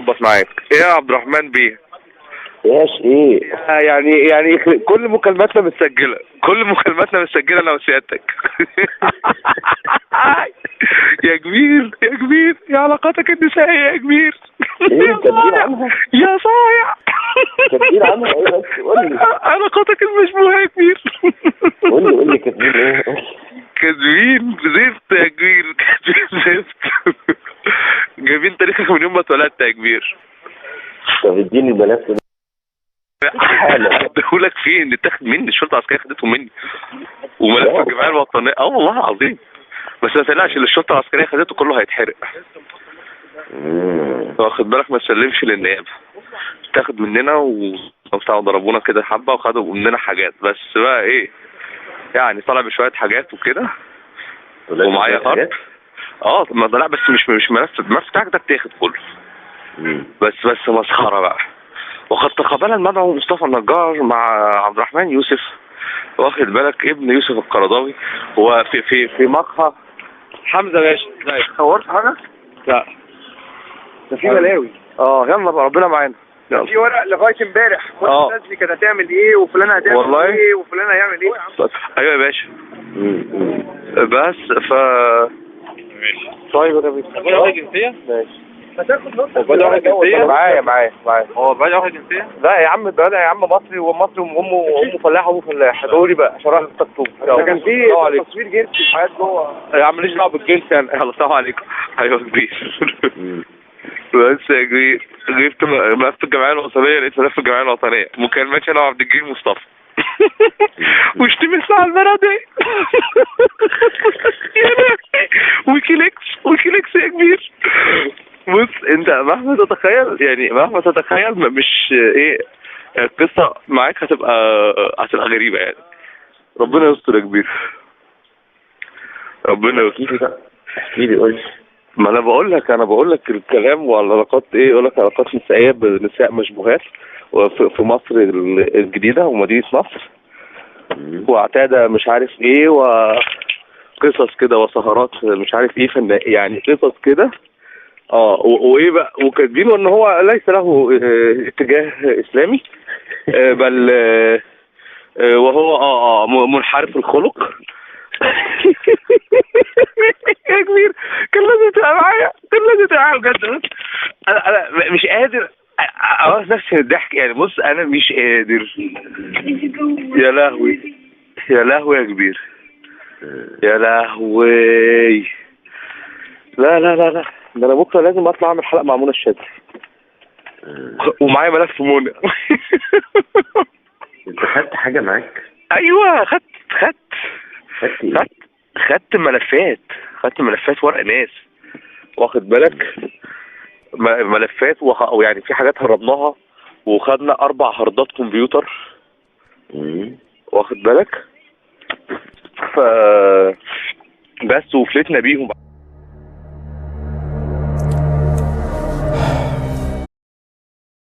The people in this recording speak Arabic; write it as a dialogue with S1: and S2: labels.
S1: اظبط معاك. ايه يا عبد الرحمن بيه؟
S2: ايش ايه؟
S1: يعني كل مكالماتنا متسجله، كل مكالماتنا متسجله انا وسيادتك. يا كبير يا كبير، يا علاقاتك النسائيه يا كبير.
S2: ايه كبير عنها؟
S1: يا صايع.
S2: كبير عنها ايه بس قول لي.
S1: علاقاتك المشبوهه يا كبير.
S2: قول لي كبير ايه؟
S1: كاتبين زفت يا كبير، كاتبين زفت. جايبين تاريخك من يوم ما اتولدت يا كبير.
S2: طب اديني الملف ده.
S1: اديهولك فين؟ اتاخد مني، الشرطه العسكريه خدته مني. وملف الجمعيه الوطنيه والله العظيم. بس ما تقلقش، اللي الشرطه العسكريه خدته كله هيتحرق. واخد بالك، ما تسلمش للنيابه. اتاخد مننا وبتاع ضربونا كده حبه وخدوا مننا حاجات، بس بقى ايه يعني طلع بشويه حاجات وكده. ومعايا هارد. ما لا بس مش الملف بتاعك ده اتاخد كله. بس مسخره بقى. وقد تقابل المدعو مصطفى النجار مع عبد الرحمن يوسف، واخد بالك، ابن يوسف القرضاوي. هو في مقهى حمزه باشا. ازيك؟ صورت حاجه؟ لا.
S3: ده في بلاوي.
S1: يلا بقى ربنا معانا.
S3: في ورق لغايه امبارح كل الناس دي كانت هتعمل ايه وفلان هتعمل
S1: والله؟
S3: ايه وفلان هيعمل ايه.
S1: ايوه يا باشا. بس ماشي. طيب يا باشا.
S4: هو واخد جنسية؟
S1: ماشي.
S3: هتاخد نص.
S4: هو بقى واخد جنسية؟
S1: معايا.
S4: هو بقى واخد جنسية؟
S1: لا يا عم، ده يا عم مصري، ومصري وامه فلاح وابوه فلاح. دوري بقى عشان اروح التكتوك.
S3: ده كان في تصوير جنسي في حياة جوه.
S1: يا عم ماليش دعوه بالجنس يعني. يلا السلام عليكم. ايوه كبير. بس يا كبير، جبت ملف الجمعيه الوطنيه، لقيت ملف الجمعيه الوطنيه مكالمات انا وعبد الجليل مصطفى. واشتم الساعه البلدي. يا لهوي. ويكيليكس يا كبير. بص انت مهما تتخيل مش ايه القصه معاك هتبقى غريبه يعني. ربنا يستر يا كبير. ربنا يستر.
S2: احكي لي قول لي.
S1: ما انا بقول لك الكلام وعلى علاقات ايه، يقول لك علاقات نسائيه بنساء مشبوهات في مصر الجديده ومدينه نصر. واعتاد مش عارف ايه، وقصص كده وسهرات مش عارف ايه، يعني قصص كده. وايه بقى، وكاتبينه ان هو ليس له اتجاه اسلامي، بل وهو منحرف الخلق. يا كبير، كان لازم تبقى معايا بجد. انا مش قادر اوقف نفسي من الضحك يعني. بص انا مش قادر. يا لهوي يا كبير، يا لهوي. لا ده انا بكره لازم اطلع اعمل حلقه مع منى الشاذلي. ومعايا ملف منى.
S2: انت خدت حاجه معاك؟
S1: ايوه خدت
S2: ايه؟
S1: خدت ملفات ورق ناس، واخد بالك، ملفات ويعني في حاجات هربناها، وخدنا 4 هاردات كمبيوتر، واخد بالك، بس وفلتنا بيهم.